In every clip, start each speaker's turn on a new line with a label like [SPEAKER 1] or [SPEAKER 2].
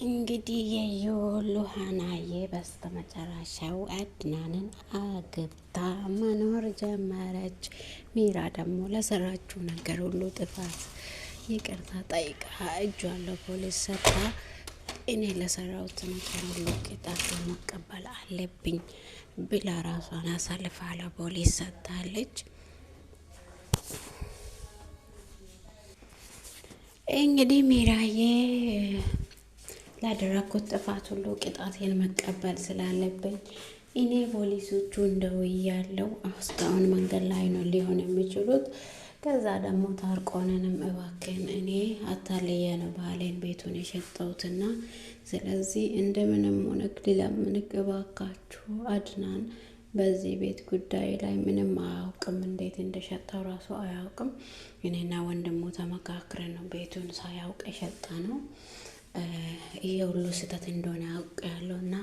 [SPEAKER 1] እንግዲህ የዮሉሃናዬ በስተመጨረሻው አድናንን አግብታ መኖር ጀመረች። ሚራ ደግሞ ለሰራችው ነገር ሁሉ ጥፋት ይቅርታ ጠይቃ እጇን ለፖሊስ ሰጥታ እኔ ለሰራሁት ነገር ሁሉ ቅጣት መቀበል አለብኝ ብላ ራሷን አሳልፋ ለፖሊስ ሰጥታለች። እንግዲህ ሚራዬ ላደረኩት ጥፋት ሁሉ ቅጣቴን መቀበል ስላለብኝ እኔ ፖሊሶቹ እንደው እያለው እስካሁን መንገድ ላይ ነው ሊሆን የሚችሉት። ከዛ ደግሞ ታርቆንንም እባክን እኔ አታልየ ነው ባሌን ቤቱን የሸጠሁትና ስለዚህ እንደምንም ሆነክ ሊለምንክ እባካችሁ አድናን በዚህ ቤት ጉዳይ ላይ ምንም አያውቅም፣ እንዴት እንደሸጠው ራሱ አያውቅም። እኔና ወንድሙ ተመካክረን ነው ቤቱን ሳያውቅ የሸጠ ነው። ይሄ ሁሉ ስህተት እንደሆነ ያውቅ ያለው እና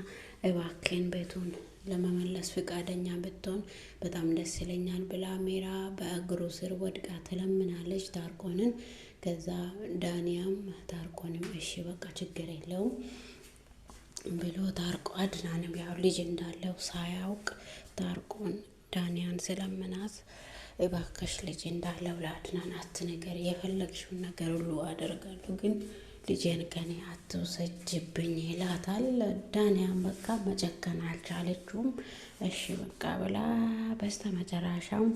[SPEAKER 1] እባክን ቤቱን ለመመለስ ፍቃደኛ ብትሆን በጣም ደስ ይለኛል ብላ ሜራ በእግሩ ስር ወድቃ ትለምናለች ታርቆንን። ከዛ ዳንያም ታርቆንም እሺ በቃ ችግር የለውም ብሎ ታርቆ አድናንም ያው ልጅ እንዳለው ሳያውቅ ታርቆን ዳንያን ስለምናት እባክሽ ልጅ እንዳለው ለአድናን አትንገሪ፣ የፈለግሽውን ነገር ሁሉ አደርጋለሁ ግን ልጄን ከኔ አትውሰጅብኝ ይላታል። ዳንያን በቃ መጨከን አልቻለችውም። እሺ በቃ ብላ በስተመጨረሻም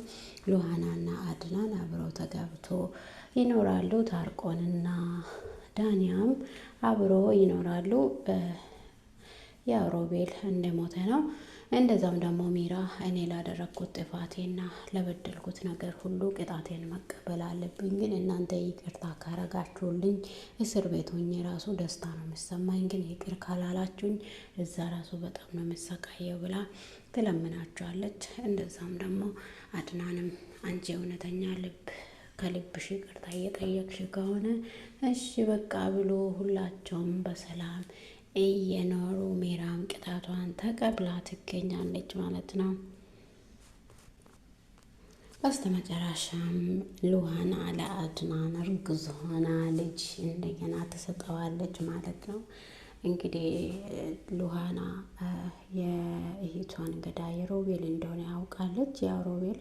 [SPEAKER 1] ሉሃናና አድናን አብረው ተጋብቶ ይኖራሉ። ታርቆንና ዳንያም አብሮ ይኖራሉ። ያው ሮቤል እንደሞተ ነው። እንደዛም ደግሞ ሚራ እኔ ላደረግኩት ጥፋቴና ለበደልኩት ነገር ሁሉ ቅጣቴን መቀበል አለብኝ፣ ግን እናንተ ይቅርታ ካረጋችሁልኝ እስር ቤት ሆኜ ራሱ ደስታ ነው የሚሰማኝ፣ ግን ይቅር ካላላችሁኝ እዛ ራሱ በጣም ነው የምሰቃየው ብላ ትለምናቸዋለች። እንደዛም ደግሞ አድናንም አንቺ እውነተኛ ልብ ከልብሽ ይቅርታ እየጠየቅሽ ከሆነ እሺ በቃ ብሎ ሁላቸውም በሰላም እየኖሩ ሜራም ቅጣቷን ተቀብላ ትገኛለች ማለት ነው። በስተመጨረሻም ሉሃና ለአድናን እርጉዝ ሆና ልጅ እንደገና ትሰጠዋለች ማለት ነው። እንግዲህ ሉሃና የእህቷን ገዳይ ሮቤል እንደሆነ ያውቃለች። ያው ሮቤል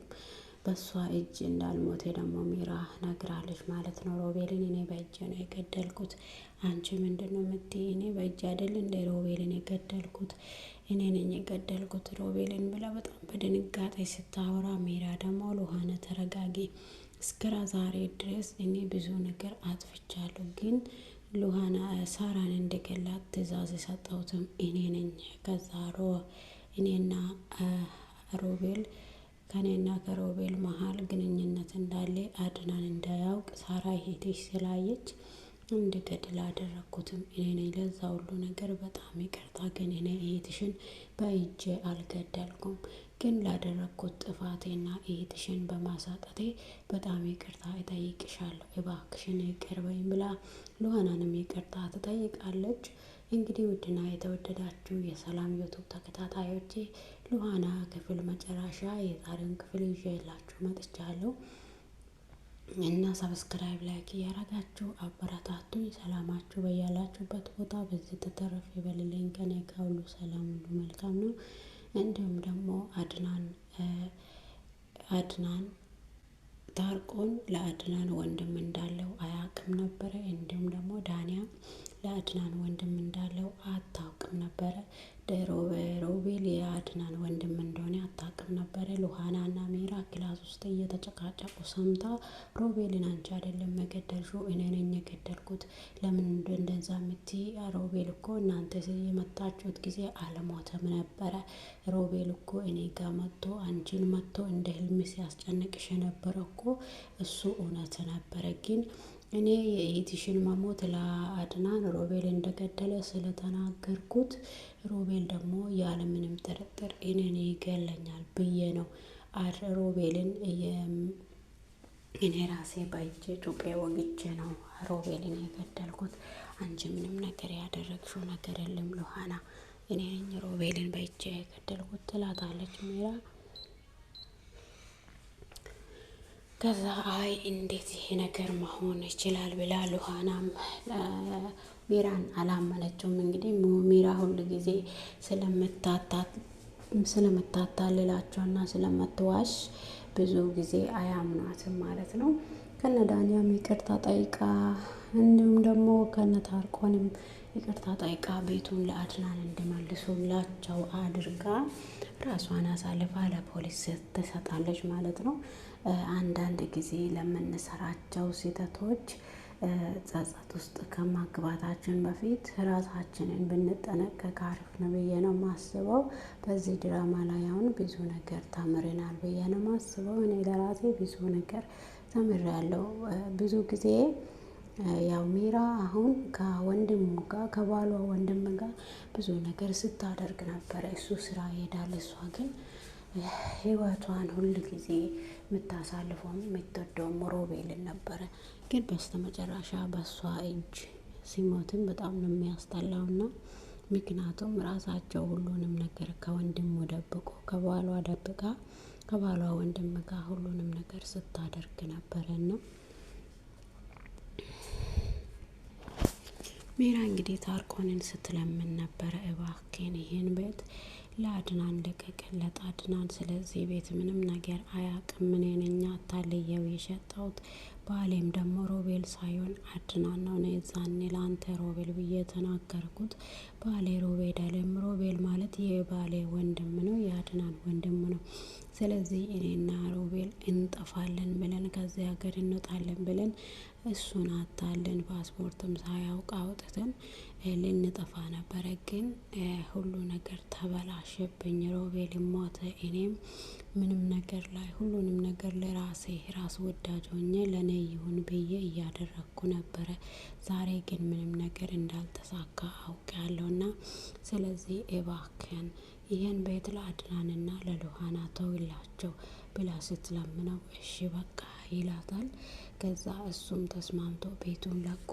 [SPEAKER 1] በሷ እጅ እንዳልሞቴ ደግሞ ሚራ ነግራለች ማለት ነው። ሮቤልን እኔ በእጅ ነው የገደልኩት፣ አንቺ ምንድነው የምትይ? እኔ በእጅ አይደል እንደ ሮቤልን የገደልኩት እኔ ነኝ የገደልኩት ሮቤልን ብላ በጣም በድንጋጤ ስታወራ፣ ሚራ ደግሞ ሉሃና ተረጋጊ፣ እስከ ዛሬ ድረስ እኔ ብዙ ነገር አጥፍቻለሁ፣ ግን ሉሃና ሳራን እንደገላት ትዕዛዝ የሰጠሁትም እኔ ነኝ። ከዛ እኔና ሮቤል ከኔና ከሮቤል መሀል ግንኙነት እንዳለ አድናን እንዳያውቅ ሳራ ሄደች ስላየች እንድገድል አደረግኩትም እኔ ነኝ። ለዛ ሁሉ ነገር በጣም ይቅርታ፣ ግን እኔ እህትሽን በእጄ አልገደልኩም፣ ግን ላደረግኩት ጥፋቴና እህትሽን በማሳጠቴ በጣም ይቅርታ እጠይቅሻለሁ፣ እባክሽን ይቅር በይኝ ብላ ሉሃናንም ይቅርታ ትጠይቃለች። እንግዲህ ውድና የተወደዳችሁ የሰላም ዩቱብ ተከታታዮቼ ሉሃና ክፍል መጨረሻ የዛሬውን ክፍል ይዤላችሁ መጥቻለሁ እና ሰብስክራይብ ላይክ እያረጋችሁ አበረታቱኝ። ሰላማችሁ በያላችሁበት ቦታ በዚህ ተተረፈ ይበልልኝ። ከኔ ጋር ሁሉ ሰላም ሁሉ መልካም ነው። እንዲሁም ደግሞ አድናን ታርቆን ለአድናን ወንድም እንዳለው አያውቅም ነበረ። እንዲሁም ደግሞ ዳንያ ለአድናን ወንድም እንዳለው አታውቅም ነበረ። ሮቤል የአድናን ወንድም እንደሆነ አታውቅም ነበረ። ሉሃናና ሜራ ክላስ ውስጥ እየተጨቃጨቁ ሰምታ ሮቤልን አንቺ አይደለም የገደልሽው እኔ ነኝ የገደልኩት፣ ለምን እንደዛ የምትይ? ሮቤል እኮ እናንተ የመጣችሁት ጊዜ አልሞተም ነበረ። ሮቤል እኮ እኔ ጋር መጥቶ አንቺን መጥቶ እንደ ህልም ሲያስጨንቅሽ የነበረ እኮ እሱ እውነት ነበረ፣ ግን እኔ የእህትሽን መሞት ለአድናን ሮቤል እንደገደለ ስለተናገርኩት ሮቤል ደግሞ ያለምንም ጥርጥር እኔን ይገለኛል ብዬ ነው ሮቤልን እኔ ራሴ በእጄ ጩቤ ወግቼ ነው ሮቤልን የገደልኩት። አንቺ ምንም ነገር ያደረግሽው ነገር የለም ሉሃና፣ እኔ ነኝ ሮቤልን በእጄ የገደልኩት ትላታለች ሜራ። ከዛ አይ እንዴት ይሄ ነገር መሆን ይችላል ብላ ሉሃናም ሚራን አላመነችውም። እንግዲህ ሚራ ሁሉ ጊዜ ስለምታታልላቸውና ስለምትዋሽ ብዙ ጊዜ አያምኗትም ማለት ነው። ከነ ዳንያም ይቅርታ ጠይቃ እንዲሁም ደግሞ ከነ ታርቆንም ይቅርታ ጠይቃ ቤቱን ለአድናን እንዲመልሱላቸው አድርጋ ራሷን አሳልፋ ለፖሊስ ትሰጣለች ማለት ነው። አንዳንድ ጊዜ ለምንሰራቸው ስህተቶች ጸጸት ውስጥ ከማግባታችን በፊት ራሳችንን ብንጠነቀቅ አሪፍ ነው ብዬ ነው የማስበው። በዚህ ድራማ ላይ አሁን ብዙ ነገር ተምረናል ብዬ ነው የማስበው። እኔ ለራሴ ብዙ ነገር ተምሬያለሁ። ብዙ ጊዜ ያው ሚራ አሁን ከወንድሙ ጋር ከባሏ ወንድም ጋር ብዙ ነገር ስታደርግ ነበረ። እሱ ስራ ይሄዳል፣ እሷ ግን ህይወቷን ሁል ጊዜ የምታሳልፈውም የምትወደውም ሮቤልን ነበረ። ግን በስተመጨረሻ በእሷ እጅ ሲሞትም በጣም ነው የሚያስጠላውና ምክንያቱም ራሳቸው ሁሉንም ነገር ከወንድሙ ደብቆ ከባሏ ደብቃ ከባሏ ወንድም ጋር ሁሉንም ነገር ስታደርግ ነበረና ሚራ እንግዲህ ታርቆንን ስትለምን ነበረ፣ እባክህን ይሄን ቤት ለአድናን ልቀቅለት አድናን ስለዚህ ቤት ምንም ነገር አያውቅም፣ እኔ ነኝ አታልየው የሸጠሁት፣ ባሌም ደግሞ ሮቤል ሳይሆን አድናን ነው። እኔ ዛኔ ለአንተ ሮቤል ብዬ ተናገርኩት፣ ባሌ ሮቤል አለም። ሮቤል ማለት የባሌ ወንድም ነው፣ የአድናን ወንድም ነው። ስለዚህ እኔና ሮቤል እንጠፋለን ብለን ከዚህ ሀገር እንወጣለን ብለን እሱን አታለን ፓስፖርትም ሳያውቅ አውጥተን ልንጠፋ ነበረ። ግን ሁሉ ነገር ተበላሸብኝ። ሮቤል ሞተ። እኔም ምንም ነገር ላይ ሁሉንም ነገር ለራሴ ራስ ወዳጅ ሆኜ ለኔ ይሁን ብዬ እያደረግኩ ነበረ። ዛሬ ግን ምንም ነገር እንዳልተሳካ አውቃለሁና ስለዚህ እባክህን ይህን ቤት ለአድናንና ለሉሃና ተውላቸው ብላ ስትለምነው እሺ በቃ ይላታል። ከዛ እሱም ተስማምቶ ቤቱን ለቆ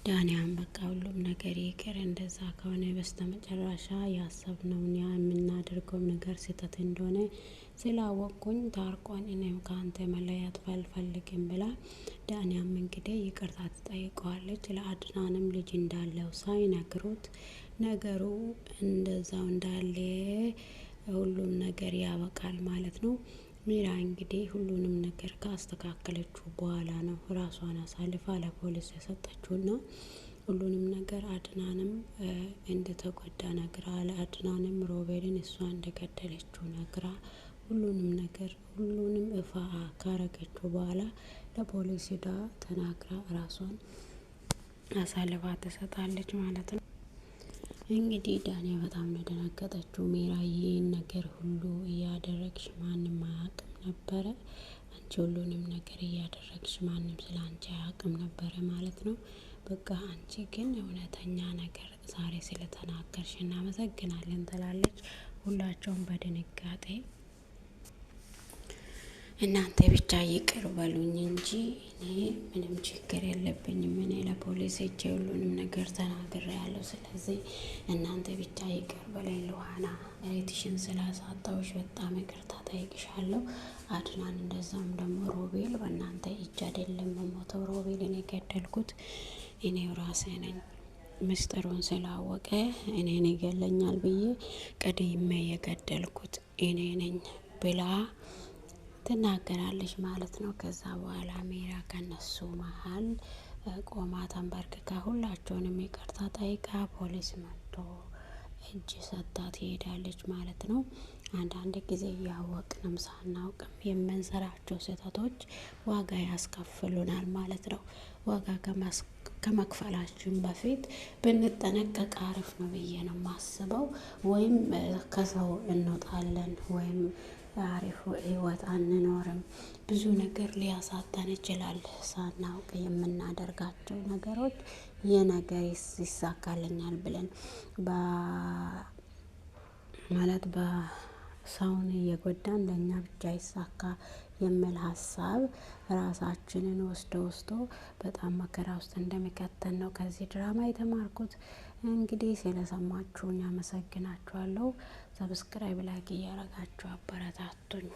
[SPEAKER 1] ዳንያም በቃ ሁሉም ነገር ይቅር፣ እንደዛ ከሆነ በስተመጨረሻ ያሰብነውን ያ የምናደርገው ነገር ስህተት እንደሆነ ስላወቅኩኝ ታርቆን እኔም ከአንተ መለያት አልፈልግም ብላ ዳንያም እንግዲህ ይቅርታ ትጠይቀዋለች። ለአድናንም ልጅ እንዳለው ሳይነግሩት ነገሩ እንደዛው እንዳለ ሁሉም ነገር ያበቃል ማለት ነው። ሚራ እንግዲህ ሁሉንም ነገር ካስተካከለችው በኋላ ነው ራሷን አሳልፋ ለፖሊስ የሰጠችውና ሁሉንም ነገር አድናንም እንደተጎዳ ነግራ ለአድናንም ሮቤልን እሷ እንደገደለችው ነግራ ሁሉንም ነገር ሁሉንም እፋ ካረገችው በኋላ ለፖሊስ ሄዳ ተናግራ ራሷን አሳልፋ ትሰጣለች ማለት ነው። እንግዲህ ዳንያ በጣም ነው ደነገጠችው። ሚራ ይህን ነገር ሁሉ እያደረግሽ ማንም አያውቅም ነበረ፣ አንቺ ሁሉንም ነገር እያደረግሽ ማንም ስለ አንቺ አያውቅም ነበረ ማለት ነው። በቃ አንቺ ግን እውነተኛ ነገር ዛሬ ስለተናገርሽ እናመሰግናለን ትላለች። ሁላቸውም በድንጋጤ እናንተ ብቻ ይቅር በሉኝ እንጂ እኔ ምንም ችግር የለብኝም። እኔ ለፖሊስ ሄጄ ሁሉንም ነገር ተናግሬያለሁ። ስለዚህ እናንተ ብቻ ይቅር በለኝ። ሉሃና እህትሽን ስላሳጣሁሽ በጣም ይቅርታ ጠይቅሻለሁ። አድናን እንደዛም ደግሞ ሮቤል በእናንተ እጅ አይደለም በሞተው ሮቤልን የገደልኩት እኔው ራሴ ነኝ። ምስጢሩን ስላወቀ እኔን ይገለኛል ብዬ ቀድሜ የገደልኩት እኔ ነኝ ብላ ትናገራለች ማለት ነው። ከዛ በኋላ ሚራ ከነሱ መሀል ቆማ ተንበርክካ ሁላቸውንም ይቅርታ ጠይቃ ፖሊስ መጥቶ እጅ ሰጥታ ትሄዳለች ማለት ነው። አንዳንድ ጊዜ እያወቅንም ሳናውቅም የምንሰራቸው ስህተቶች ዋጋ ያስከፍሉናል ማለት ነው። ዋጋ ከመክፈላችን በፊት ብንጠነቀቅ አሪፍ ነው ብዬ ነው የማስበው። ወይም ከሰው እንወጣለን ወይም አሪፍ ህይወት አንኖርም። ብዙ ነገር ሊያሳጣን ይችላል። ሳናውቅ የምናደርጋቸው ነገሮች የነገር ይሳካልኛል ብለን ማለት በሰውን እየጎዳን ለእኛ ብቻ ይሳካ የሚል ሀሳብ ራሳችንን ወስዶ በጣም መከራ ውስጥ እንደሚከተን ነው ከዚህ ድራማ የተማርኩት። እንግዲህ ስለሰማችሁኝ አመሰግናችኋለሁ። ሰብስክራይብ ላይክ እያረጋችሁ አበረታቱኝ።